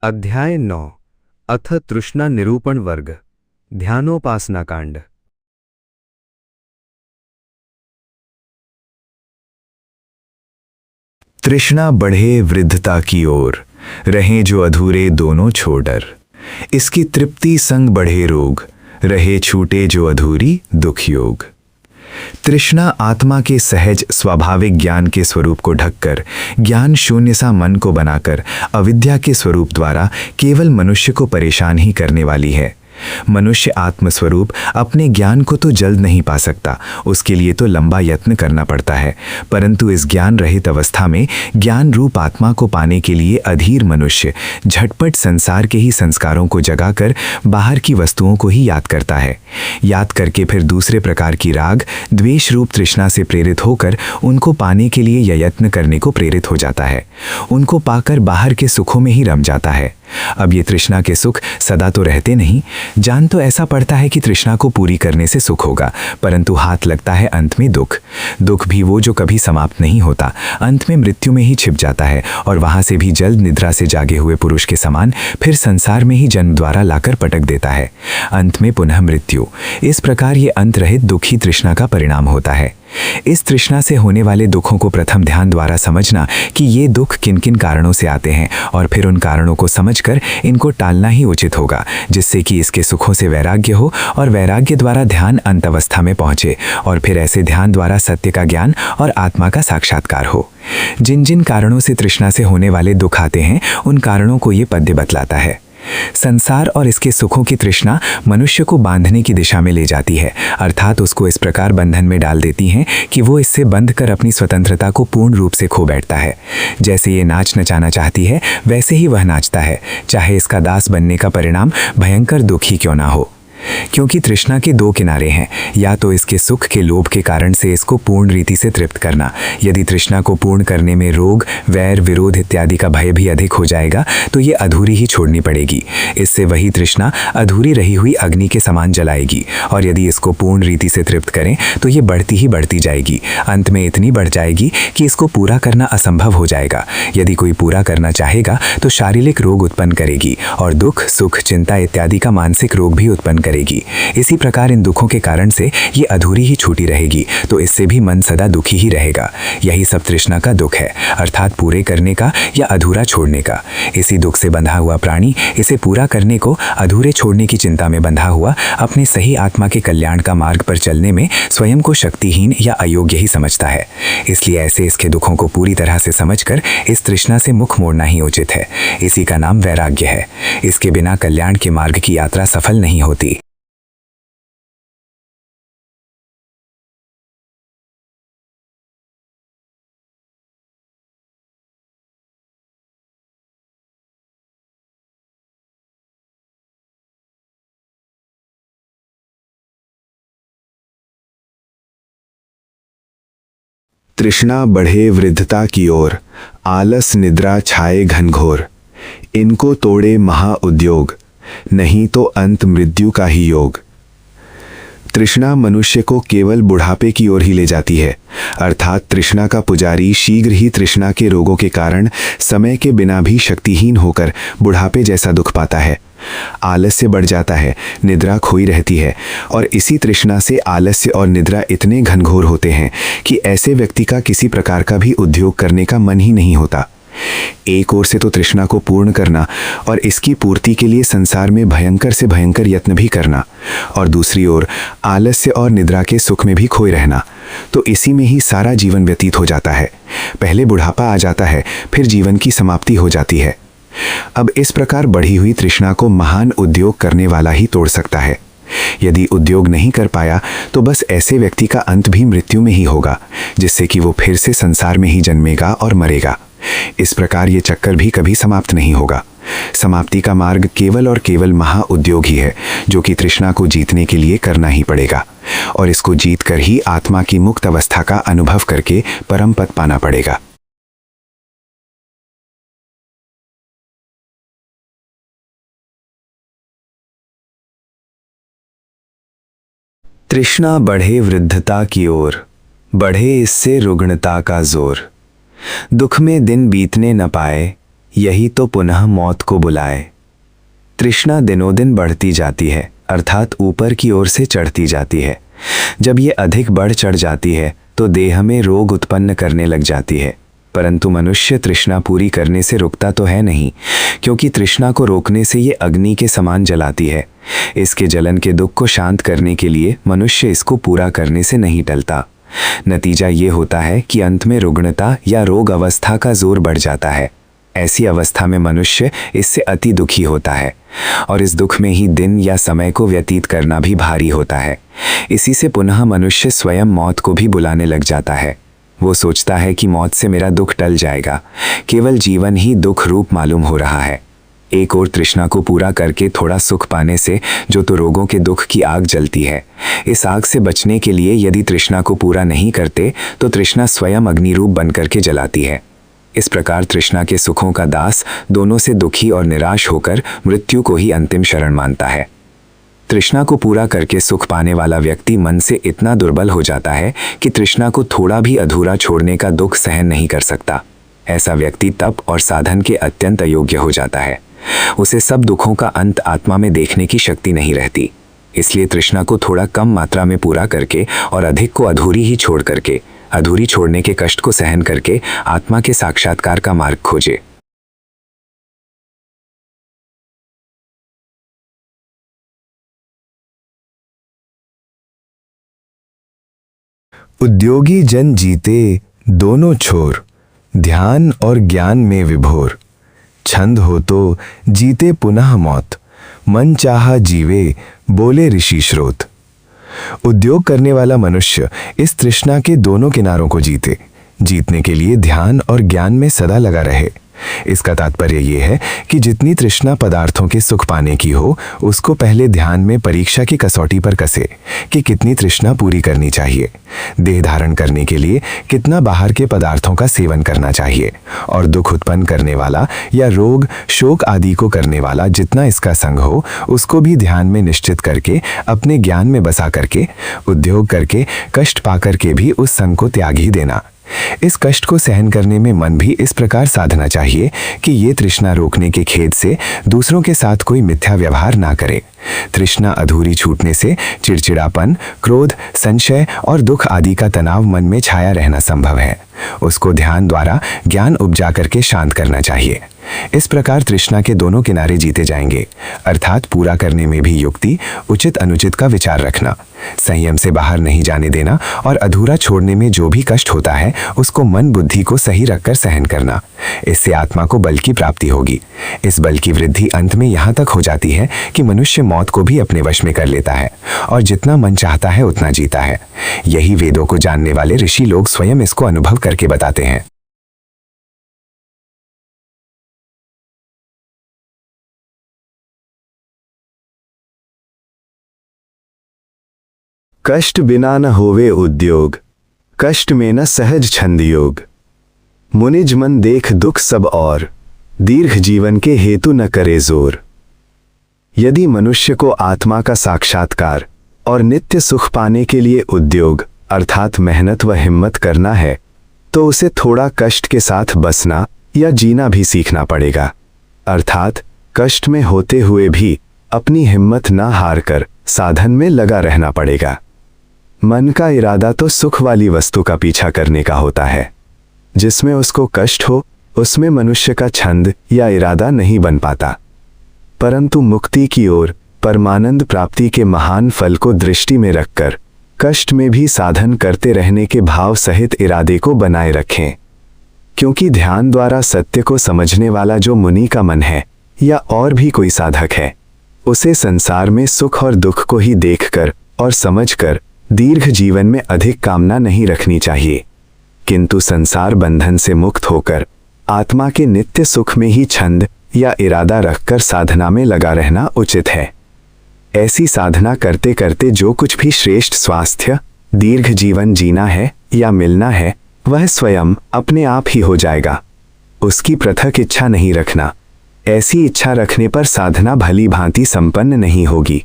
अध्याय 9 अथ तृष्णा निरूपण वर्ग ध्यानोपासना कांड। तृष्णा बढ़े वृद्धता की ओर, रहें जो अधूरे दोनों छोडर। इसकी तृप्ति संग बढ़े रोग, रहे छूटे जो अधूरी दुख योग। तृष्णा आत्मा के सहज स्वाभाविक ज्ञान के स्वरूप को ढककर, ज्ञान शून्य सा मन को बनाकर अविद्या के स्वरूप द्वारा केवल मनुष्य को परेशान ही करने वाली है। मनुष्य आत्मस्वरूप अपने ज्ञान को तो जल्द नहीं पा सकता, उसके लिए तो लंबा यत्न करना पड़ता है। परंतु इस ज्ञान रहित अवस्था में ज्ञान रूप आत्मा को पाने के लिए अधीर मनुष्य झटपट संसार के ही संस्कारों को जगाकर बाहर की वस्तुओं को ही याद करता है। याद करके फिर दूसरे प्रकार की राग द्वेष रूप तृष्णा से प्रेरित होकर उनको पाने के लिए यह यत्न करने को प्रेरित हो जाता है। उनको पाकर बाहर के सुखों में ही रम जाता है। अब ये तृष्णा के सुख सदा तो रहते नहीं। जान तो ऐसा पड़ता है कि तृष्णा को पूरी करने से सुख होगा, परंतु हाथ लगता है अंत में दुख। दुख भी वो जो कभी समाप्त नहीं होता, अंत में मृत्यु में ही छिप जाता है और वहां से भी जल्द निद्रा से जागे हुए पुरुष के समान फिर संसार में ही जन्म द्वारा लाकर पटक देता है। अंत में पुनः मृत्यु। इस प्रकार ये अंत रहित दुख ही तृष्णा का परिणाम होता है। इस तृष्णा से होने वाले दुखों को प्रथम ध्यान द्वारा समझना कि ये दुख किन किन कारणों से आते हैं, और फिर उन कारणों को समझकर इनको टालना ही उचित होगा, जिससे कि इसके सुखों से वैराग्य हो और वैराग्य द्वारा ध्यान अंत अवस्था में पहुंचे और फिर ऐसे ध्यान द्वारा सत्य का ज्ञान और आत्मा का साक्षात्कार हो। जिन जिन कारणों से तृष्णा से होने वाले दुख आते हैं, उन कारणों को ये पद्य बतलाता है। संसार और इसके सुखों की तृष्णा मनुष्य को बांधने की दिशा में ले जाती है, अर्थात उसको इस प्रकार बंधन में डाल देती हैं कि वो इससे बंध कर अपनी स्वतंत्रता को पूर्ण रूप से खो बैठता है। जैसे ये नाच नचाना चाहती है, वैसे ही वह नाचता है, चाहे इसका दास बनने का परिणाम भयंकर दुख ही क्यों ना हो। क्योंकि तृष्णा के दो किनारे हैं, या तो इसके सुख के लोभ के कारण से इसको पूर्ण रीति से तृप्त करना। यदि तृष्णा को पूर्ण करने में रोग, वैर, विरोध इत्यादि का भय भी अधिक हो जाएगा तो ये अधूरी ही छोड़नी पड़ेगी। इससे वही तृष्णा अधूरी रही हुई अग्नि के समान जलाएगी, और यदि इसको पूर्ण रीति से तृप्त करें तो ये बढ़ती ही बढ़ती जाएगी। अंत में इतनी बढ़ जाएगी कि इसको पूरा करना असंभव हो जाएगा। यदि कोई पूरा करना चाहेगा तो शारीरिक रोग उत्पन्न करेगी और दुख, सुख, चिंता इत्यादि का मानसिक रोग भी उत्पन्न करेगी। इसी प्रकार इन दुखों के कारण से ये अधूरी ही छूटी रहेगी, तो इससे भी मन सदा दुखी ही रहेगा। यही सब तृष्णा का दुख है, अर्थात पूरे करने का या अधूरा छोड़ने का। इसी दुख से बंधा हुआ प्राणी इसे पूरा करने को अधूरे छोड़ने की चिंता में बंधा हुआ अपने सही आत्मा के कल्याण का मार्ग पर चलने में स्वयं को शक्तिहीन या अयोग्य ही समझता है। इसलिए ऐसे इसके दुखों को पूरी तरह से समझकर इस तृष्णा से मुख मोड़ना ही उचित है। इसी का नाम वैराग्य है। इसके बिना कल्याण के मार्ग की यात्रा सफल नहीं होती। तृष्णा बढ़े वृद्धता की ओर, आलस निद्रा छाए घनघोर। इनको तोड़े महाउद्योग, नहीं तो अंत मृत्यु का ही योग। तृष्णा मनुष्य को केवल बुढ़ापे की ओर ही ले जाती है, अर्थात तृष्णा का पुजारी शीघ्र ही तृष्णा के रोगों के कारण समय के बिना भी शक्तिहीन होकर बुढ़ापे जैसा दुख पाता है। आलस्य बढ़ जाता है, निद्रा खोई रहती है, और इसी तृष्णा से आलस्य और निद्रा इतने घनघोर होते हैं कि ऐसे व्यक्ति का किसी प्रकार का भी उद्योग करने का मन ही नहीं होता। एक ओर से तो तृष्णा को पूर्ण करना और इसकी पूर्ति के लिए संसार में भयंकर से भयंकर यत्न भी करना, और दूसरी ओर आलस्य और निद्रा के सुख में भी खोए रहना, तो इसी में ही सारा जीवन व्यतीत हो जाता है। पहले बुढ़ापा आ जाता है, फिर जीवन की समाप्ति हो जाती है। अब इस प्रकार बढ़ी हुई तृष्णा को महान उद्योग करने वाला ही तोड़ सकता है। यदि उद्योग नहीं कर पाया तो बस ऐसे व्यक्ति का अंत भी मृत्यु में ही होगा, जिससे कि वो फिर से संसार में ही जन्मेगा और मरेगा। इस प्रकार ये चक्कर भी कभी समाप्त नहीं होगा। समाप्ति का मार्ग केवल और केवल महाउद्योग ही है, जो कि तृष्णा को जीतने के लिए करना ही पड़ेगा, और इसको जीत कर ही आत्मा की मुक्त अवस्था का अनुभव करके परम पद पाना पड़ेगा। तृष्णा बढ़े वृद्धता की ओर, बढ़े इससे रुग्णता का जोर। दुख में दिन बीतने न पाए, यही तो पुनः मौत को बुलाए। तृष्णा दिनों दिन बढ़ती जाती है, अर्थात ऊपर की ओर से चढ़ती जाती है। जब ये अधिक बढ़ चढ़ जाती है तो देह में रोग उत्पन्न करने लग जाती है। परंतु मनुष्य तृष्णा पूरी करने से रुकता तो है नहीं, क्योंकि तृष्णा को रोकने से ये अग्नि के समान जलाती है। इसके जलन के दुख को शांत करने के लिए मनुष्य इसको पूरा करने से नहीं टलता। नतीजा ये होता है कि अंत में रुग्णता या रोग अवस्था का जोर बढ़ जाता है। ऐसी अवस्था में मनुष्य इससे अति दुखी होता है और इस दुख में ही दिन या समय को व्यतीत करना भी भारी होता है। इसी से पुनः मनुष्य स्वयं मौत को भी बुलाने लग जाता है। वो सोचता है कि मौत से मेरा दुख टल जाएगा, केवल जीवन ही दुख रूप मालूम हो रहा है। एक और तृष्णा को पूरा करके थोड़ा सुख पाने से जो तो रोगों के दुख की आग जलती है। इस आग से बचने के लिए यदि तृष्णा को पूरा नहीं करते तो तृष्णा स्वयं अग्नि रूप बनकर के जलाती है। इस प्रकार तृष्णा के सुखों का दास दोनों से दुखी और निराश होकर मृत्यु को ही अंतिम शरण मानता है। तृष्णा को पूरा करके सुख पाने वाला व्यक्ति मन से इतना दुर्बल हो जाता है कि तृष्णा को थोड़ा भी अधूरा छोड़ने का दुख सहन नहीं कर सकता। ऐसा व्यक्ति तप और साधन के अत्यंत अयोग्य हो जाता है। उसे सब दुखों का अंत आत्मा में देखने की शक्ति नहीं रहती। इसलिए तृष्णा को थोड़ा कम मात्रा में पूरा करके और अधिक को अधूरी ही छोड़ करके, अधूरी छोड़ने के कष्ट को सहन करके आत्मा के साक्षात्कार का मार्ग खोजे। उद्योगी जन जीते दोनों छोर, ध्यान और ज्ञान में विभोर। छंद हो तो जीते पुनः मौत, मन चाहा जीवे बोले ऋषि श्रोत। उद्योग करने वाला मनुष्य इस तृष्णा के दोनों किनारों को जीते, जीतने के लिए ध्यान और ज्ञान में सदा लगा रहे। इसका तात्पर्य यह है कि जितनी तृष्णा पदार्थों के सुख पाने की हो, उसको पहले ध्यान में परीक्षा की कसौटी पर कसे कि कितनी तृष्णा पूरी करनी चाहिए। देह धारण करने के लिए कितना बाहर के पदार्थों का सेवन करना चाहिए, और दुख उत्पन्न करने वाला या रोग शोक आदि को करने वाला जितना इसका संग हो, उसको भी ध्यान में निश्चित करके अपने ज्ञान में बसा करके उद्योग करके कष्ट पाकर के भी उस संग को त्याग ही देना। इस कष्ट को सहन करने में मन भी इस प्रकार साधना चाहिए कि ये तृष्णा रोकने के खेद से दूसरों के साथ कोई मिथ्या व्यवहार ना करे। तृष्णा अधूरी छूटने से चिड़चिड़ापन, क्रोध, संशय और दुख आदि का तनाव मन में छाया रहना संभव है। उसको ध्यान द्वारा ज्ञान उपजा करके शांत करना चाहिए। इस प्रकार तृष्णा के दोनों किनारे जीते जाएंगे, अर्थात पूरा करने में भी युक्ति, उचित अनुचित का विचार रखना, संयम से बाहर नहीं जाने देना और अधूरा छोड़ने में जो भी कष्ट होता है उसको मन बुद्धि को सही रखकर सहन करना। इससे आत्मा को बल की प्राप्ति होगी। इस बल की वृद्धि अंत में यहाँ तक हो जाती है कि मनुष्य मौत को भी अपने वश में कर लेता है और जितना मन चाहता है उतना जीता है। यही वेदों को जानने वाले ऋषि लोग स्वयं इसको अनुभव करके बताते हैं। कष्ट बिना न होवे उद्योग, कष्ट में न सहज छंद योग। मुनिज मन देख दुख सब और, दीर्घ जीवन के हेतु न करे जोर। यदि मनुष्य को आत्मा का साक्षात्कार और नित्य सुख पाने के लिए उद्योग अर्थात मेहनत व हिम्मत करना है, तो उसे थोड़ा कष्ट के साथ बसना या जीना भी सीखना पड़ेगा। अर्थात कष्ट में होते हुए भी अपनी हिम्मत ना हारकर साधन में लगा रहना पड़ेगा। मन का इरादा तो सुख वाली वस्तु का पीछा करने का होता है। जिसमें उसको कष्ट हो उसमें मनुष्य का छंद या इरादा नहीं बन पाता, परंतु मुक्ति की ओर परमानंद प्राप्ति के महान फल को दृष्टि में रखकर कष्ट में भी साधन करते रहने के भाव सहित इरादे को बनाए रखें। क्योंकि ध्यान द्वारा सत्य को समझने वाला जो मुनि का मन है या और भी कोई साधक है, उसे संसार में सुख और दुख को ही देखकर और समझकर दीर्घ जीवन में अधिक कामना नहीं रखनी चाहिए, किंतु संसार बंधन से मुक्त होकर आत्मा के नित्य सुख में ही छंद या इरादा रखकर साधना में लगा रहना उचित है। ऐसी साधना करते करते जो कुछ भी श्रेष्ठ स्वास्थ्य, दीर्घ जीवन जीना है या मिलना है, वह स्वयं अपने आप ही हो जाएगा। उसकी पृथक इच्छा नहीं रखना। ऐसी इच्छा रखने पर साधना भली भांति संपन्न नहीं होगी।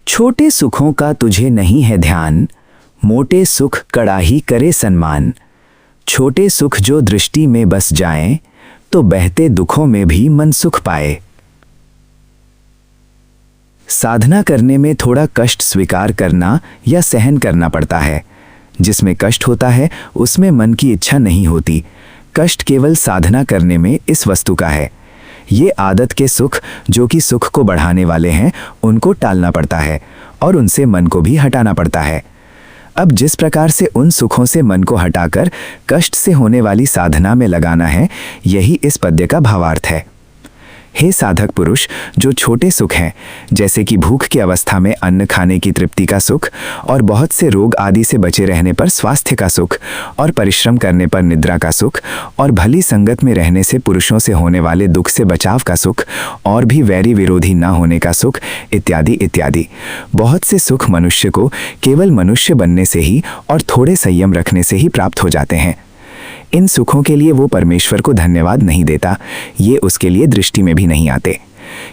छोटे सुखों का तुझे नहीं है ध्यान, मोटे सुख कड़ाही करे सन्मान। छोटे सुख जो दृष्टि में बस जाएं, तो बहते दुखों में भी मन सुख पाए। साधना करने में थोड़ा कष्ट स्वीकार करना या सहन करना पड़ता है। जिसमें कष्ट होता है उसमें मन की इच्छा नहीं होती। कष्ट केवल साधना करने में इस वस्तु का है। ये आदत के सुख जो कि सुख को बढ़ाने वाले हैं, उनको टालना पड़ता है और उनसे मन को भी हटाना पड़ता है। अब जिस प्रकार से उन सुखों से मन को हटाकर कष्ट से होने वाली साधना में लगाना है, यही इस पद्य का भावार्थ है। हे साधक पुरुष, जो छोटे सुख हैं, जैसे कि भूख की अवस्था में अन्न खाने की तृप्ति का सुख, और बहुत से रोग आदि से बचे रहने पर स्वास्थ्य का सुख, और परिश्रम करने पर निद्रा का सुख, और भली संगत में रहने से पुरुषों से होने वाले दुख से बचाव का सुख, और भी वैरी विरोधी न होने का सुख, इत्यादि इत्यादि बहुत से सुख मनुष्य को केवल मनुष्य बनने से ही और थोड़े संयम रखने से ही प्राप्त हो जाते हैं। इन सुखों के लिए वो परमेश्वर को धन्यवाद नहीं देता, ये उसके लिए दृष्टि में भी नहीं आते।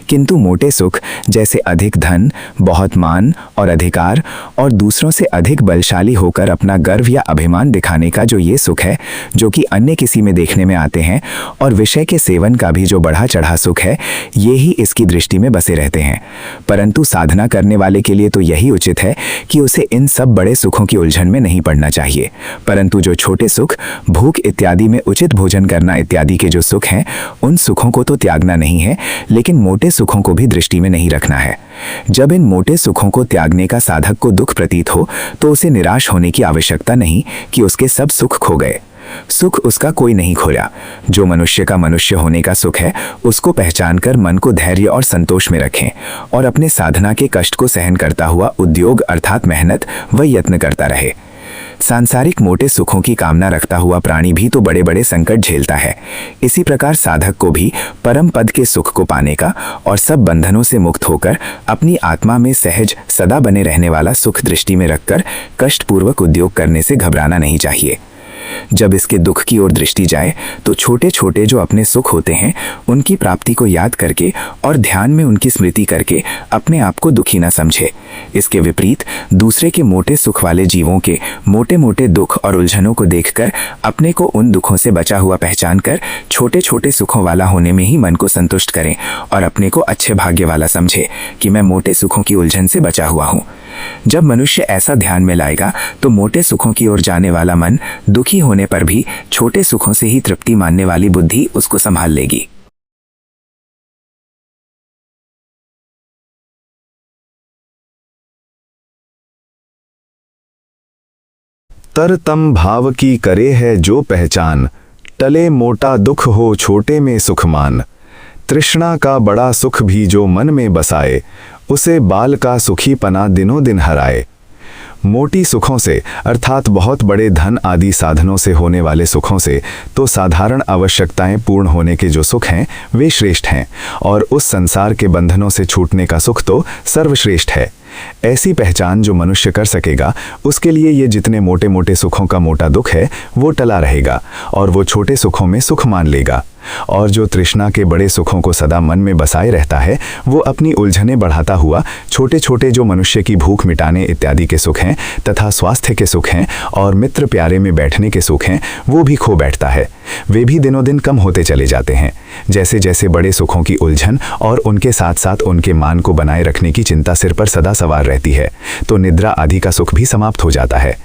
किंतु मोटे सुख जैसे अधिक धन, बहुत मान और अधिकार, और दूसरों से अधिक बलशाली होकर अपना गर्व या अभिमान दिखाने का जो ये सुख है, जो कि अन्य किसी में देखने में आते हैं, और विषय के सेवन का भी जो बढ़ा चढ़ा सुख है, ये ही इसकी दृष्टि में बसे रहते हैं। परंतु साधना करने वाले के लिए तो यही उचित है कि उसे इन सब बड़े सुखों की उलझन में नहीं पड़ना चाहिए, परंतु जो छोटे सुख, भूख इत्यादि में उचित भोजन करना इत्यादि के जो सुख हैं, उन सुखों को तो त्यागना नहीं है, लेकिन मोटे सुखों को भी दृष्टि में नहीं रखना है। जब इन मोटे सुखों को त्यागने का साधक को दुख प्रतीत हो, तो उसे निराश होने की आवश्यकता नहीं कि उसके सब सुख खो गए। सुख उसका कोई नहीं खोया। जो मनुष्य का मनुष्य होने का सुख है, उसको पहचान कर मन को धैर्य और संतोष में रखें, और अपने साधना के कष्ट को सहन करता हुआ उद्योग अर्थात मेहनत व यत्न करता रहे। सांसारिक मोटे सुखों की कामना रखता हुआ प्राणी भी तो बड़े बड़े संकट झेलता है। इसी प्रकार साधक को भी परम पद के सुख को पाने का और सब बंधनों से मुक्त होकर अपनी आत्मा में सहज सदा बने रहने वाला सुख दृष्टि में रखकर कष्टपूर्वक उद्योग करने से घबराना नहीं चाहिए। जब इसके दुख की ओर दृष्टि जाए, तो छोटे छोटे जो अपने सुख होते हैं, उनकी प्राप्ति को याद करके और ध्यान में उनकी स्मृति करके अपने आप को दुखी न समझे। इसके विपरीत दूसरे के मोटे सुख वाले जीवों के मोटे मोटे दुख और उलझनों को देखकर अपने को उन दुखों से बचा हुआ पहचान कर छोटे छोटे सुखों वाला होने में ही मन को संतुष्ट करें, और अपने को अच्छे भाग्य वाला समझे कि मैं मोटे सुखों की उलझन से बचा हुआ हूँ। जब मनुष्य ऐसा ध्यान में लाएगा, तो मोटे सुखों की ओर जाने वाला मन दुखी होने पर भी छोटे सुखों से ही तृप्ति मानने वाली बुद्धि उसको संभाल लेगी। तरतम भाव की करे है जो पहचान, टले मोटा दुख हो छोटे में सुखमान। तृष्णा का बड़ा सुख भी जो मन में बसाए, उसे बाल का सुखी पना दिनों दिन हराए। मोटी सुखों से अर्थात बहुत बड़े धन आदि साधनों से होने वाले सुखों से तो साधारण आवश्यकताएं पूर्ण होने के जो सुख हैं वे श्रेष्ठ हैं, और उस संसार के बंधनों से छूटने का सुख तो सर्वश्रेष्ठ है। ऐसी पहचान जो मनुष्य कर सकेगा, उसके लिए ये जितने मोटे मोटे सुखों का मोटा दुख है वो टला रहेगा, और वो छोटे सुखों में सुख मान लेगा। और जो तृष्णा के बड़े सुखों को सदा मन में बसाए रहता है, वो अपनी उलझनें बढ़ाता हुआ छोटे छोटे जो मनुष्य की भूख मिटाने इत्यादि के सुख हैं तथा स्वास्थ्य के सुख हैं और मित्र प्यारे में बैठने के सुख हैं, वो भी खो बैठता है। वे भी दिनों दिन कम होते चले जाते हैं। जैसे जैसे बड़े सुखों की उलझन और उनके साथ साथ उनके मान को बनाए रखने की चिंता सिर पर सदा सवार रहती है, तो निद्रा आदि का सुख भी समाप्त हो जाता है।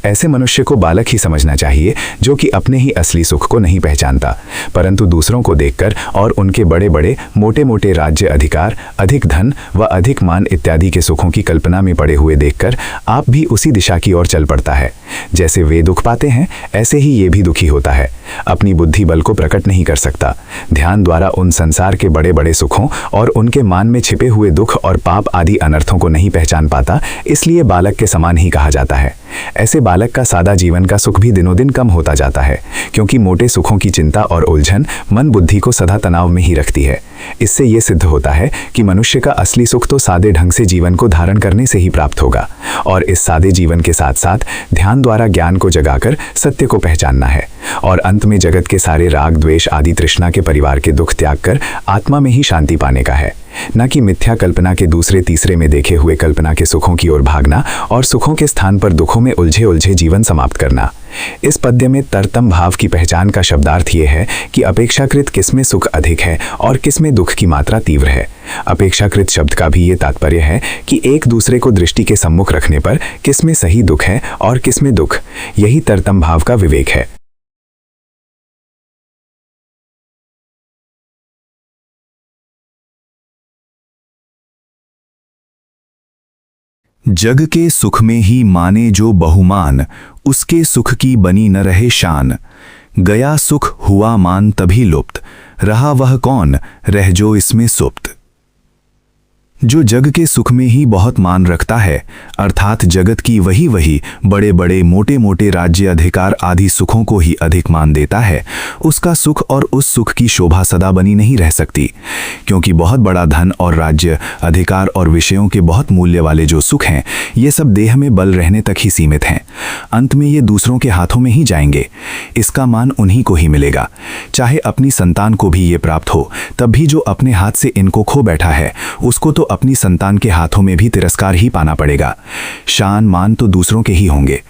ऐसे मनुष्य को बालक ही समझना चाहिए, जो कि अपने ही असली सुख को नहीं पहचानता, परंतु दूसरों को देखकर और उनके बड़े बड़े मोटे मोटे राज्य अधिकार, अधिक धन व अधिक मान इत्यादि के सुखों की कल्पना में पड़े हुए देखकर आप भी उसी दिशा की ओर चल पड़ता है। जैसे वे दुख पाते हैं, ऐसे ही ये भी दुखी होता है। अपनी बुद्धि बल को प्रकट नहीं कर सकता। ध्यान द्वारा उन संसार के बड़े बड़े सुखों और उनके मान में छिपे हुए दुख और पाप आदि अनर्थों को नहीं पहचान पाता, इसलिए बालक के समान ही कहा जाता है। ऐसे बालक का सादा जीवन का सुख भी दिनों दिन कम होता जाता है, क्योंकि मोटे सुखों की चिंता और उलझन मन बुद्धि को सदा तनाव में ही रखती है। इससे ये सिद्ध होता है कि मनुष्य का असली सुख तो सादे ढंग से जीवन को धारण करने से ही प्राप्त होगा, और इस सादे जीवन के साथ साथ ध्यान द्वारा ज्ञान को जगाकर सत्य को पहचानना है, और अंत में जगत के सारे राग द्वेष आदि तृष्णा के परिवार के दुख त्याग कर आत्मा में ही शांति पाने का है, न कि मिथ्या कल्पना के दूसरे तीसरे में देखे हुए कल्पना के सुखों की ओर भागना और सुखों के स्थान पर दुखों में उलझे उलझे जीवन समाप्त करना। इस पद्य में तरतम भाव की पहचान का शब्दार्थ ये है कि अपेक्षाकृत किसमें सुख अधिक है और किसमें दुख की मात्रा तीव्र है। अपेक्षाकृत शब्द का भी ये तात्पर्य है कि एक दूसरे को दृष्टि के सम्मुख रखने पर किसमें सही दुख है और किसमें दुख, यही तरतम भाव का विवेक है। जग के सुख में ही माने जो बहुमान, उसके सुख की बनी न रहे शान। गया सुख हुआ मान तभी लुप्त, रहा वह कौन रह जो इसमें सुप्त। जो जग के सुख में ही बहुत मान रखता है, अर्थात जगत की वही बड़े बड़े मोटे मोटे राज्य अधिकार आदि सुखों को ही अधिक मान देता है, उसका सुख और उस सुख की शोभा सदा बनी नहीं रह सकती, क्योंकि बहुत बड़ा धन और राज्य अधिकार और विषयों के बहुत मूल्य वाले जो सुख हैं, ये सब देह में बल रहने तक ही सीमित हैं। अंत में ये दूसरों के हाथों में ही जाएंगे। इसका मान उन्हीं को ही मिलेगा। चाहे अपनी संतान को भी ये प्राप्त हो, तब भी जो अपने हाथ से इनको खो बैठा है, उसको तो अपनी संतान के हाथों में भी तिरस्कार ही पाना पड़ेगा। शान मान तो दूसरों के ही होंगे।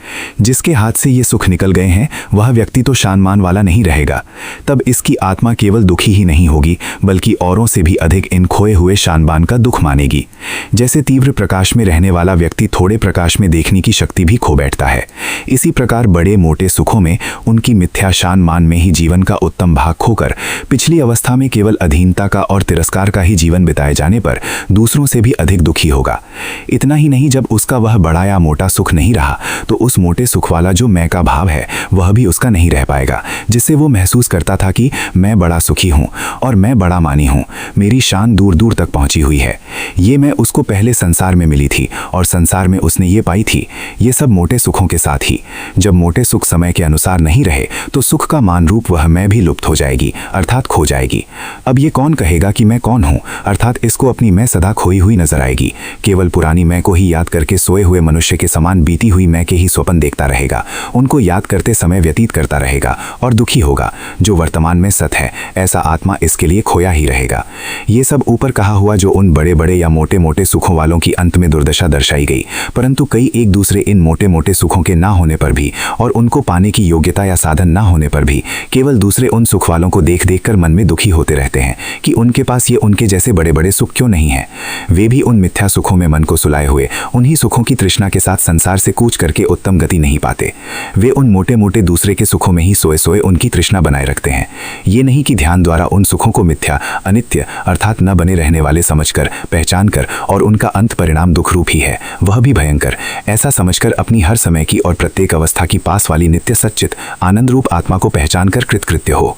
जिसके हाथ से ये सुख निकल गए हैं, वह व्यक्ति तो शान मान वाला नहीं रहेगा। तब इसकी आत्मा केवल दुखी ही नहीं होगी, बल्कि औरों से भी अधिक इन खोए हुए शानबान का दुख मानेगी। जैसे तीव्र प्रकाश में रहने वाला व्यक्ति थोड़े प्रकाश में देखने की शक्ति भी खो बैठता है, इसी प्रकार बड़े मोटे सुखों में उनकी मिथ्या शान मान में ही जीवन का उत्तम भाग खोकर पिछली अवस्था में केवल अधीनता का और तिरस्कार का ही जीवन बिताए जाने पर दूसरों से भी अधिक दुखी होगा। इतना ही नहीं, जब उसका वह बड़ा या मोटा सुख नहीं रहा, तो उस मोटे सुख वाला जो मैं का भाव है, वह भी उसका नहीं रह पाएगा, जिससे वो महसूस करता था कि मैं बड़ा सुखी हूँ और मैं बड़ा मानी हूँ, मेरी शान दूर दूर तक पहुंची हुई है। ये मैं उसको पहले संसार में मिली थी और संसार में उसने ये पाई थी। ये सब मोटे सुखों के साथ ही। जब मोटे सुख समय के अनुसार नहीं रहे, तो सुख का मान रूप वह मैं भी लुप्त हो जाएगी, अर्थात खो जाएगी। अब ये कौन कहेगा कि मैं कौन हूँ, अर्थात इसको अपनी मैं सदा खोई हुई नजर आएगी। केवल पुरानी मैं को ही याद करके सोए हुए मनुष्य के समान बीती हुई मैं के ही स्वप्न देखता रहेगा, उनको याद करते समय व्यतीत करता रहेगा और दुखी होगा। जो वर्तमान में सत है, ऐसा आत्मा इसके लिए खोया ही रहेगा। ये सब ऊपर कहा हुआ जो उन बड़े बड़े या मोटे मोटे सुखों वालों की अंत में दुर्दशा दर्शाई गई, परंतु कई एक दूसरे इन मोटे मोटे सुखों के ना होने पर भी और उनको पाने की योग्यता या साधन ना होने पर भी केवल दूसरे उन सुख वालों को देख देख कर मन में दुखी होते रहते हैं कि उनके पास ये उनके जैसे बड़े बड़े सुख क्यों नहीं है। वे भी उन मिथ्या सुखों में मन को सुलाए हुए उन्हीं सुखों की तृष्णा के साथ संसार से कूच करके उत्तम गति नहीं पाते। वे उन मोटे मोटे दूसरे के सुखों में ही सोए सोए उनकी तृष्णा बनाए रखते हैं। ये नहीं कि ध्यान द्वारा उन सुखों को मिथ्या, अनित्य अर्थात न बने रहने वाले समझकर, पहचान कर और उनका अंत परिणाम दुख रूप ही है, वह भी भयंकर, ऐसा समझकर अपनी हर समय की और प्रत्येक अवस्था की पास वाली नित्य सच्चित आनंद रूप आत्मा को पहचान कर कृतकृत्य हो।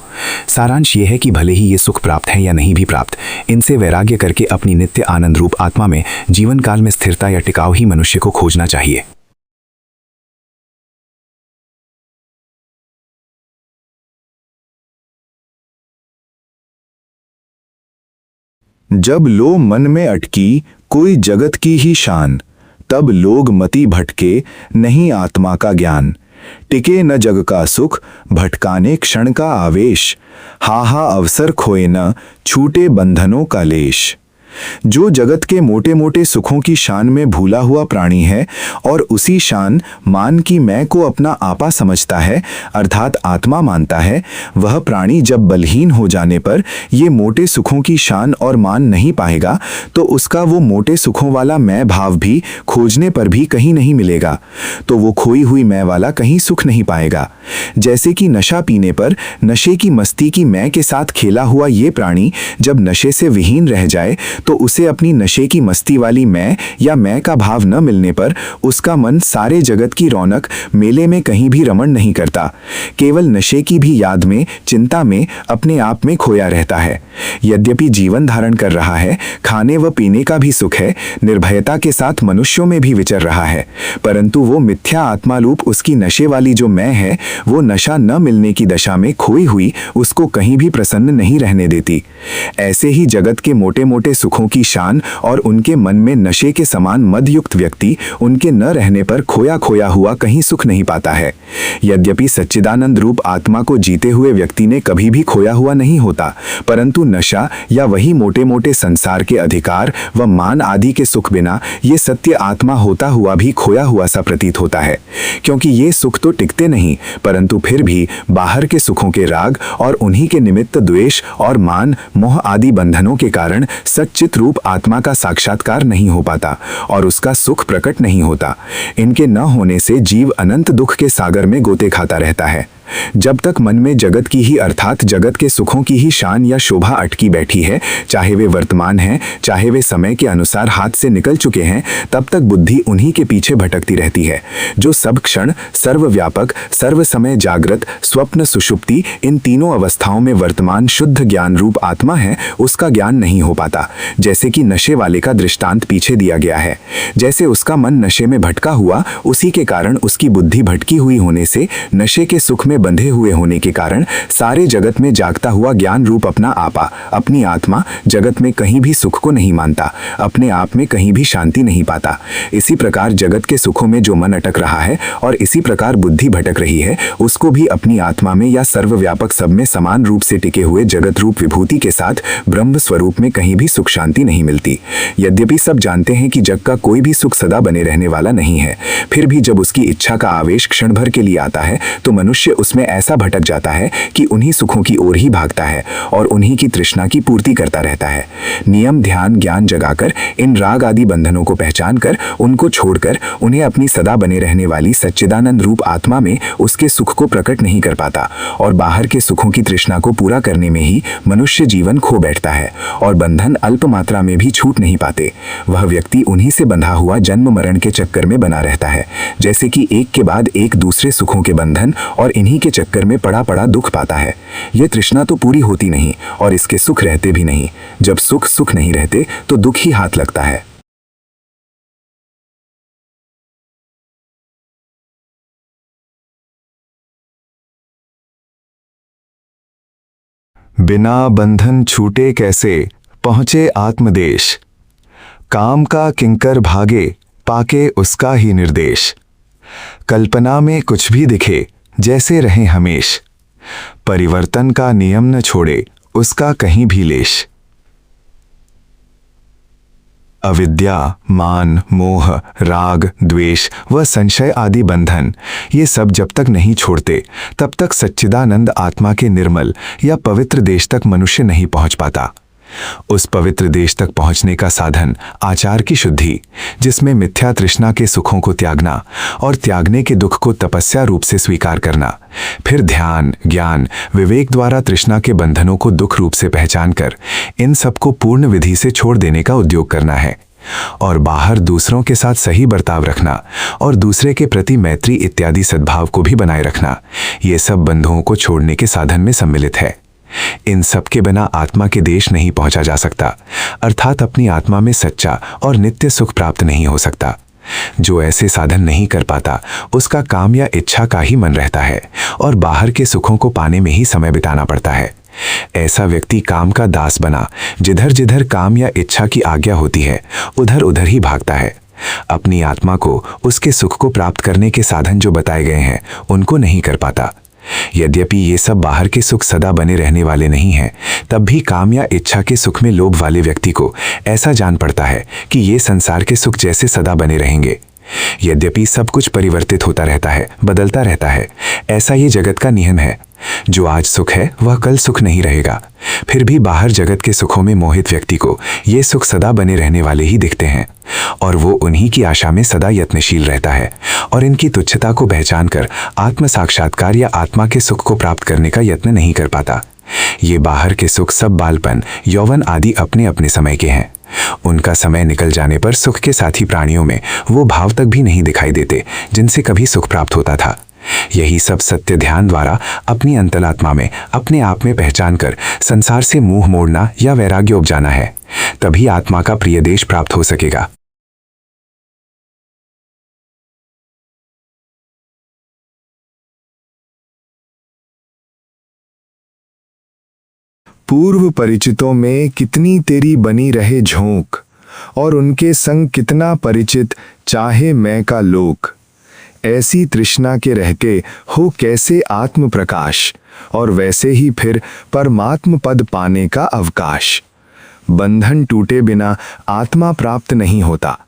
सारांश ये है कि भले ही ये सुख प्राप्त है या नहीं भी प्राप्त, इनसे वैराग्य करके अपनी नित्य आनंद रूप आत्मा में जीवन काल में स्थिरता या टिकाव ही मनुष्य को खोजना चाहिए। जब लो मन में अटकी कोई जगत की ही शान, तब लोग मति भटके नहीं आत्मा का ज्ञान। टिके न जग का सुख भटकाने क्षण का आवेश, हा अवसर खोए न छूटे बंधनों का लेश। जो जगत के मोटे मोटे सुखों की शान में भूला हुआ प्राणी है और उसी शान मान की मैं को अपना आपा समझता है, अर्थात आत्मा मानता है, वह प्राणी जब बलहीन हो जाने पर ये मोटे सुखों की शान और मान नहीं पाएगा, तो उसका वो मोटे सुखों वाला मैं भाव भी खोजने पर भी कहीं नहीं मिलेगा, तो वो खोई हुई मैं वाला कहीं सुख नहीं पाएगा। जैसे कि नशा पीने पर नशे की मस्ती की मैं के साथ खेला हुआ ये प्राणी जब नशे से विहीन रह जाए, तो उसे अपनी नशे की मस्ती वाली मैं या मैं का भाव न मिलने पर उसका मन सारे जगत की रौनक मेले में कहीं भी रमण नहीं करता, केवल नशे की भी याद में, चिंता में, अपने आप में खोया रहता है। यद्यपि जीवन धारण कर रहा है, खाने व पीने का भी सुख है, निर्भयता के साथ मनुष्यों में भी विचर रहा है, परंतु वो मिथ्या आत्मारूप उसकी नशे वाली जो मैं है, वो नशा न मिलने की दशा में खोई हुई उसको कहीं भी प्रसन्न नहीं रहने देती। ऐसे ही जगत के मोटे मोटे सुखों की शान और उनके मन में नशे के समान मदयुक्त व्यक्ति उनके न रहने पर खोया खोया हुआ कहीं सुख नहीं पाता है। यद्यपि सच्चिदानंद रूप आत्मा को जीते हुए व्यक्ति ने कभी भी खोया हुआ नहीं होता, परंतु नशा या वही मोटे मोटे संसार के अधिकार व मान आदि के सुख बिना ये सत्य आत्मा होता हुआ भी खोया हुआ सा प्रतीत होता है, क्योंकि ये सुख तो टिकते नहीं, परंतु फिर भी बाहर के सुखों के राग और उन्हीं के निमित्त द्वेष और मान मोह आदि बंधनों के कारण सच्चित रूप आत्मा का साक्षात्कार नहीं हो पाता और उसका सुख प्रकट नहीं होता। इनके न होने से जीव अनंत दुख के सागर में गोते खाता रहता है। जब तक मन में जगत की ही अर्थात जगत के सुखों की ही शान या शोभा अटकी बैठी है, चाहे वे वर्तमान हैं, चाहे वे समय के अनुसार हाथ से निकल चुके हैं, तब तक बुद्धि उन्हीं के पीछे भटकती रहती है। जो सब क्षण सर्वव्यापक, सर्व समय जागृत, स्वप्न, सुषुप्ति, इन तीनों अवस्थाओं में वर्तमान शुद्ध ज्ञान रूप आत्मा है, उसका ज्ञान नहीं हो पाता। जैसे कि नशे वाले का दृष्टांत पीछे दिया गया है। जैसे उसका मन नशे में भटका हुआ, उसी के कारण उसकी बुद्धि भटकी हुई होने से, नशे के सुख में बंधे हुए होने के कारण सारे जगत में जागता हुआ ज्ञान रूप अपना आपा, अपनी आत्मा जगत में कहीं भी सुख को नहीं मानता, अपने आप में कहीं भी शांति नहीं पाता। इसी प्रकार जगत के सुखों में जो मन अटक रहा है और इसी प्रकार बुद्धि भटक रही है, उसको भी अपनी आत्मा में या सर्वव्यापक सब में समान रूप से टिके हुए जगत रूप विभूति के साथ ब्रह्म स्वरूप में कहीं भी सुख शांति नहीं मिलती। यद्यपि सब जानते हैं कि जग का कोई भी सुख सदा बने रहने वाला नहीं है, फिर भी जब उसकी इच्छा का आवेश क्षण भर के लिए आता है तो मनुष्य उसमें ऐसा भटक जाता है कि उन्हीं सुखों की ओर ही भागता है और उन्हीं की तृष्णा की पूर्ति करता रहता है। नियम, ध्यान, ज्ञान जगाकर इन राग आदि बंधनों को पहचान कर उनको छोड़कर उन्हें अपनी सदा बने रहने वाली सच्चिदानंद रूप आत्मा में उसके सुख को प्रकट नहीं कर पाता और बाहर के सुखों की तृष्णा को पूरा करने में ही मनुष्य जीवन खो बैठता है और बंधन अल्प मात्रा में भी छूट नहीं पाते। वह व्यक्ति उन्हीं से बंधा हुआ जन्म मरण के चक्कर में बना रहता है, जैसे कि एक के बाद एक दूसरे सुखों के बंधन और इन्हीं के चक्कर में पड़ा पड़ा दुख पाता है। यह तृष्णा तो पूरी होती नहीं और इसके सुख रहते भी नहीं। जब सुख सुख नहीं रहते तो दुख ही हाथ लगता है। बिना बंधन छूटे कैसे पहुंचे आत्मदेश, काम का किंकर भागे पाके उसका ही निर्देश। कल्पना में कुछ भी दिखे जैसे रहे हमेश, परिवर्तन का नियम न छोड़े उसका कहीं भी लेश। अविद्या, मान, मोह, राग, द्वेष व संशय आदि बंधन, ये सब जब तक नहीं छोड़ते तब तक सच्चिदानंद आत्मा के निर्मल या पवित्र देश तक मनुष्य नहीं पहुंच पाता। उस पवित्र देश तक पहुंचने का साधन आचार की शुद्धि, जिसमें मिथ्या तृष्णा के सुखों को त्यागना और त्यागने के दुख को तपस्या रूप से स्वीकार करना, फिर ध्यान, ज्ञान, विवेक द्वारा तृष्णा के बंधनों को दुख रूप से पहचान कर इन सबको पूर्ण विधि से छोड़ देने का उद्योग करना है और बाहर दूसरों के साथ सही बर्ताव रखना और दूसरे के प्रति मैत्री इत्यादि सद्भाव को भी बनाए रखना, ये सब बंधुओं को छोड़ने के साधन में सम्मिलित है। इन सब के बिना आत्मा के देश नहीं पहुंचा जा सकता, अर्थात अपनी आत्मा में सच्चा और नित्य सुख प्राप्त नहीं हो सकता। जो ऐसे साधन नहीं कर पाता उसका काम या इच्छा का ही मन रहता है और बाहर के सुखों को पाने में ही समय बिताना पड़ता है। ऐसा व्यक्ति काम का दास बना जिधर जिधर काम या इच्छा की आज्ञा होती है उधर उधर ही भागता है। अपनी आत्मा को, उसके सुख को प्राप्त करने के साधन जो बताए गए हैं उनको नहीं कर पाता। यद्यपि ये सब बाहर के सुख सदा बने रहने वाले नहीं हैं, तब भी काम या इच्छा के सुख में लोभ वाले व्यक्ति को ऐसा जान पड़ता है कि ये संसार के सुख जैसे सदा बने रहेंगे। यद्यपि सब कुछ परिवर्तित होता रहता है, बदलता रहता है, ऐसा ये जगत का नियम है। जो आज सुख है वह कल सुख नहीं रहेगा। फिर भी बाहर जगत के सुखों में मोहित व्यक्ति को ये सुख सदा बने रहने वाले ही दिखते हैं और वो उन्हीं की आशा में सदा यत्नशील रहता है और इनकी तुच्छता को पहचान कर आत्म साक्षात्कार या आत्मा के सुख को प्राप्त करने का यत्न नहीं कर पाता। ये बाहर के सुख सब बालपन, यौवन आदि अपने अपने समय के हैं। उनका समय निकल जाने पर सुख के साथी प्राणियों में वो भाव तक भी नहीं दिखाई देते जिनसे कभी सुख प्राप्त होता था। यही सब सत्य ध्यान द्वारा अपनी अंतरात्मा में अपने आप में पहचान कर संसार से मुंह मोड़ना या वैराग्य उपजाना है। तभी आत्मा का प्रिय देश प्राप्त हो सकेगा। पूर्व परिचितों में कितनी तेरी बनी रहे झोंक, और उनके संग कितना परिचित चाहे मैं का लोक। ऐसी तृष्णा के रहते हो कैसे आत्म प्रकाश, और वैसे ही फिर परमात्म पद पाने का अवकाश। बंधन टूटे बिना आत्मा प्राप्त नहीं होता।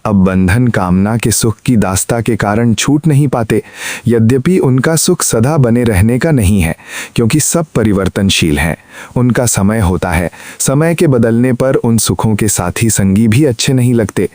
अब बंधन कामना के सुख की दास्ता के कारण छूट नहीं पाते। यद्यपि उनका सुख सदा बने रहने का नहीं है, क्योंकि सब परिवर्तनशील हैं। उनका समय होता है। समय के बदलने पर उन सुखों के साथी संगी भी अच्छे नहीं लगते।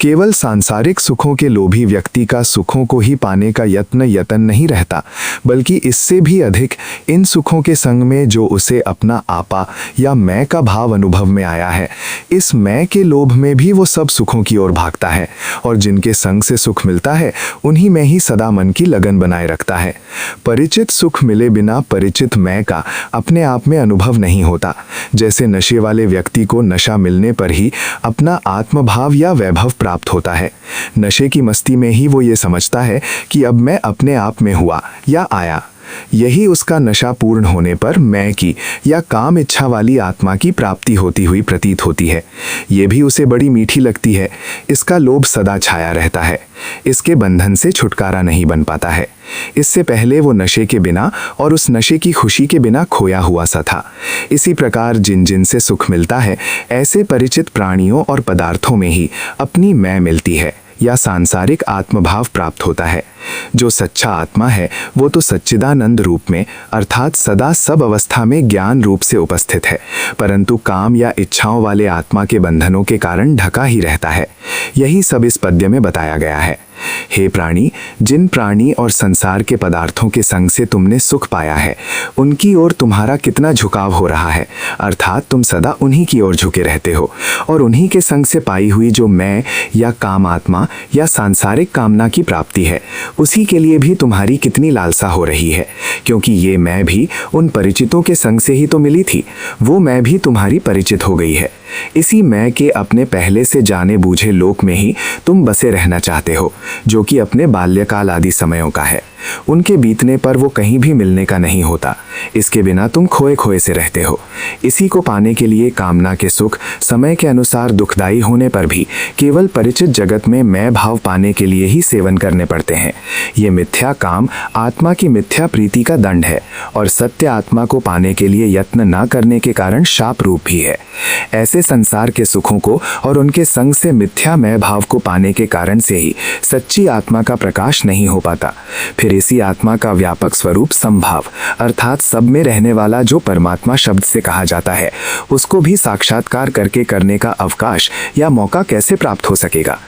केवल सांसारिक सुखों के लोभी व्यक्ति का सुखों को ही पाने का यत्न नहीं रहता, बल्कि इससे भी अधिक इन सुखों के संग में जो उसे अपना आपा या मैं का भाव अनुभव में आया है, इस मैं के लोभ में भी वो सब सुखों की ओर भागता है, और जिनके संग से सुख मिलता है उन्हीं में ही सदा मन की लगन बनाए रखता है। परिचित सुख मिले बिना परिचित मैं का अपने आप में अनुभव नहीं होता। जैसे नशे वाले व्यक्ति को नशा मिलने पर ही अपना आत्मभाव या वैभव प्राप्त होता है। नशे की मस्ती में ही वो ये समझता है कि अब मैं अपने आप में हुआ या आया। यही उसका नशा पूर्ण होने पर मैं की या काम इच्छा वाली आत्मा की प्राप्ति होती हुई प्रतीत होती है। ये भी उसे बड़ी मीठी लगती है। इसका लोभ सदा छाया रहता है। इसके बंधन से छुटकारा नहीं बन पाता है। इससे पहले वो नशे के बिना और उस नशे की खुशी के बिना खोया हुआ सा था। इसी प्रकार जिन जिन से सुख मिलता है, ऐसे परिचित प्राणियों और पदार्थों में ही अपनी मैं मिलती है या सांसारिक आत्मभाव प्राप्त होता है। जो सच्चा आत्मा है वो तो सच्चिदानंद रूप में अर्थात सदा सब अवस्था में ज्ञान रूप से उपस्थित है, परंतु काम या इच्छाओं वाले आत्मा के बंधनों के कारण ढका ही रहता है। यही सब इस पद्य में बताया गया है। हे प्राणी, जिन प्राणी और संसार के पदार्थों के संग से तुमने सुख पाया है, उनकी ओर तुम्हारा कितना झुकाव हो रहा है, अर्थात तुम सदा उन्हीं की ओर झुके रहते हो, और उन्हीं के संग से पाई हुई जो मैं या काम आत्मा या सांसारिक कामना की प्राप्ति है, उसी के लिए भी तुम्हारी कितनी लालसा हो रही है, क्योंकि ये मैं भी उन परिचितों के संग से ही तो मिली थी। वो मैं भी तुम्हारी परिचित हो गई है। इसी मैं के अपने पहले से जाने बूझे लोक में ही तुम बसे रहना चाहते हो, जो कि अपने बाल्यकाल आदि समयों का है। उनके बीतने पर वो कहीं भी मिलने का नहीं होता। इसके बिना तुम खोए खोए से रहते हो। इसी को पाने के लिए कामना के सुख समय के अनुसार दुखदायी होने पर भी केवल परिचित जगत में मैं भाव पाने के लिए ही सेवन करने पड़ते हैं। ये मिथ्या काम आत्मा की मिथ्या प्रीति का दंड है, और सत्य आत्मा को पाने के लिए यत्न न करने के कारण शाप रूप भी है। ऐसे संसार के सुखों को और उनके संग से मिथ्या मैं भाव को पाने के कारण से ही सच्ची आत्मा का प्रकाश नहीं हो पाता। फिर इसी आत्मा का व्यापक स्वरूप संभाव अर्थात सब में रहने वाला जो परमात्मा शब्द से कहा जाता है, उसको भी साक्षात्कार करके करने का अवकाश या मौका कैसे प्राप्त हो सकेगा।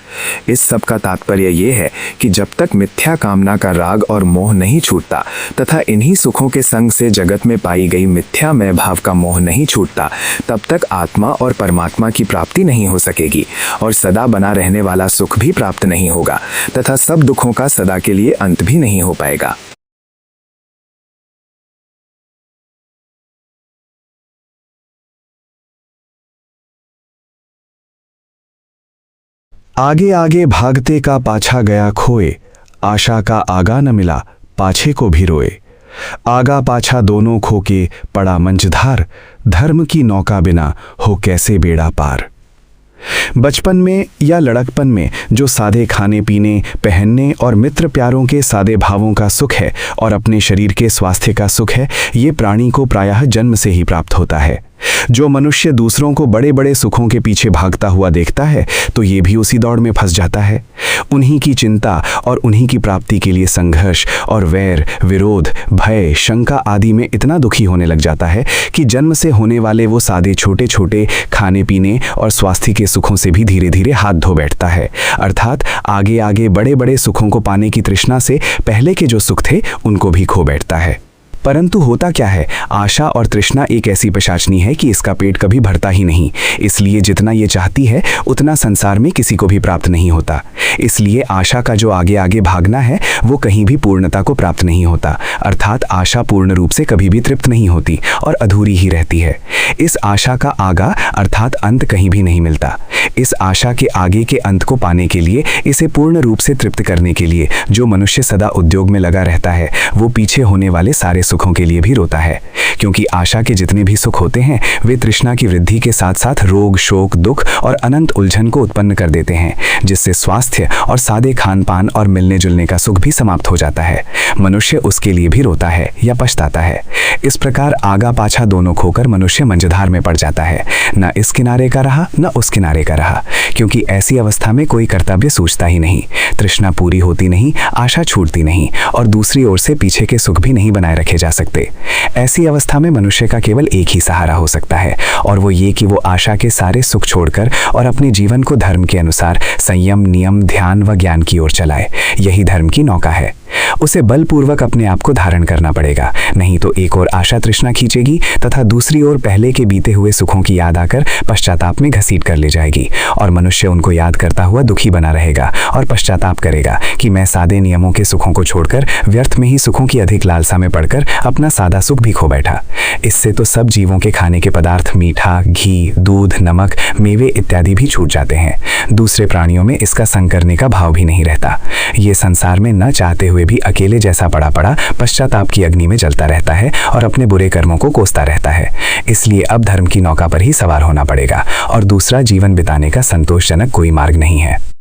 इस सब का तात्पर्य ये है कि जब तक मिथ्या कामना का राग और मोह नहीं छूटता तथा इन्हीं सुखों के संग से जगत में पाई गई मिथ्या मैं भाव का मोह नहीं छूटता, तब तक आत्मा और परमात्मा की प्राप्ति नहीं हो सकेगी, और सदा बना रहने वाला सुख भी प्राप्त नहीं होगा, तथा सब दुखों का सदा के लिए अंत भी नहीं हो पाएगा। आगे आगे भागते का पाछा गया खोए, आशा का आगा न मिला पाछे को भी रोए। आगा पाछा दोनों खो के पड़ा मंझधार, धर्म की नौका बिना हो कैसे बेड़ा पार। बचपन में या लड़कपन में जो सादे खाने पीने, पहनने और मित्र प्यारों के सादे भावों का सुख है और अपने शरीर के स्वास्थ्य का सुख है, ये प्राणी को प्रायः जन्म से ही प्राप्त होता है। जो मनुष्य दूसरों को बड़े बड़े सुखों के पीछे भागता हुआ देखता है, तो ये भी उसी दौड़ में फंस जाता है। उन्हीं की चिंता और उन्हीं की प्राप्ति के लिए संघर्ष और वैर, विरोध, भय, शंका आदि में इतना दुखी होने लग जाता है कि जन्म से होने वाले वो सादे छोटे छोटे खाने पीने और स्वास्थ्य के सुखों से भी धीरे धीरे हाथ धो बैठता है। अर्थात आगे आगे बड़े बड़े सुखों को पाने की तृष्णा से पहले के जो सुख थे उनको भी खो बैठता है। परंतु होता क्या है, आशा और तृष्णा एक ऐसी पिशाचनी है कि इसका पेट कभी भरता ही नहीं। इसलिए जितना ये चाहती है उतना संसार में किसी को भी प्राप्त नहीं होता। इसलिए आशा का जो आगे आगे भागना है वो कहीं भी पूर्णता को प्राप्त नहीं होता, अर्थात आशा पूर्ण रूप से कभी भी तृप्त नहीं होती और अधूरी ही रहती है। इस आशा का आगा अर्थात अंत कहीं भी नहीं मिलता। इस आशा के आगे के अंत को पाने के लिए, इसे पूर्ण रूप से तृप्त करने के लिए जो मनुष्य सदा उद्योग में लगा रहता है वो पीछे होने वाले सारे सुखों के लिए भी रोता है, क्योंकि आशा के जितने भी सुख होते हैं वे तृष्णा की वृद्धि के साथ साथ रोग, शोक, दुख और अनंत उलझन को उत्पन्न कर देते हैं, जिससे स्वास्थ्य और सादे खान पान और मिलने जुलने का सुख भी समाप्त हो जाता है। मनुष्य उसके लिए भी रोता है या पछताता है। इस प्रकार आगा पाछा दोनों खोकर मनुष्य मंझधार में पड़ जाता है, न इस किनारे का रहा न उस किनारे का रहा, क्योंकि ऐसी अवस्था में कोई कर्तव्य सूझता ही नहीं, तृष्णा पूरी होती नहीं, आशा छूटती नहीं और दूसरी ओर से पीछे के सुख भी नहीं बनाए रखे जा सकते। ऐसी अवस्था में मनुष्य का केवल एक ही सहारा हो सकता है और वो ये कि वो आशा के सारे सुख छोड़कर और अपने जीवन को धर्म के अनुसार संयम, नियम, ध्यान व ज्ञान की ओर चलाए। यही धर्म की नौका है। उसे बलपूर्वक अपने आप को धारण करना पड़ेगा, नहीं तो एक ओर आशा तृष्णा खींचेगी तथा दूसरी ओर पहले के बीते हुए सुखों की याद आकर पश्चाताप में घसीट कर ले जाएगी और मनुष्य उनको याद करता हुआ दुखी बना रहेगा और पश्चाताप करेगा कि मैं सादे नियमों के सुखों को छोड़कर व्यर्थ में ही सुखों की अधिक लालसा में पड़कर अपना सादा सुख भी खो बैठा। इससे तो सब जीवों के खाने के पदार्थ मीठा, घी, दूध, नमक, मेवे इत्यादि भी छूट जाते हैं। दूसरे प्राणियों में इसका संग करने का भाव भी नहीं रहता। ये संसार में न चाहते हुए भी अकेले जैसा पड़ा पड़ा पश्चाताप की अग्नि में जलता रहता है और अपने बुरे कर्मों को कोसता रहता है। इसलिए अब धर्म की नौका पर ही सवार होना पड़ेगा और दूसरा जीवन बिताने का संतोषजनक कोई मार्ग नहीं है।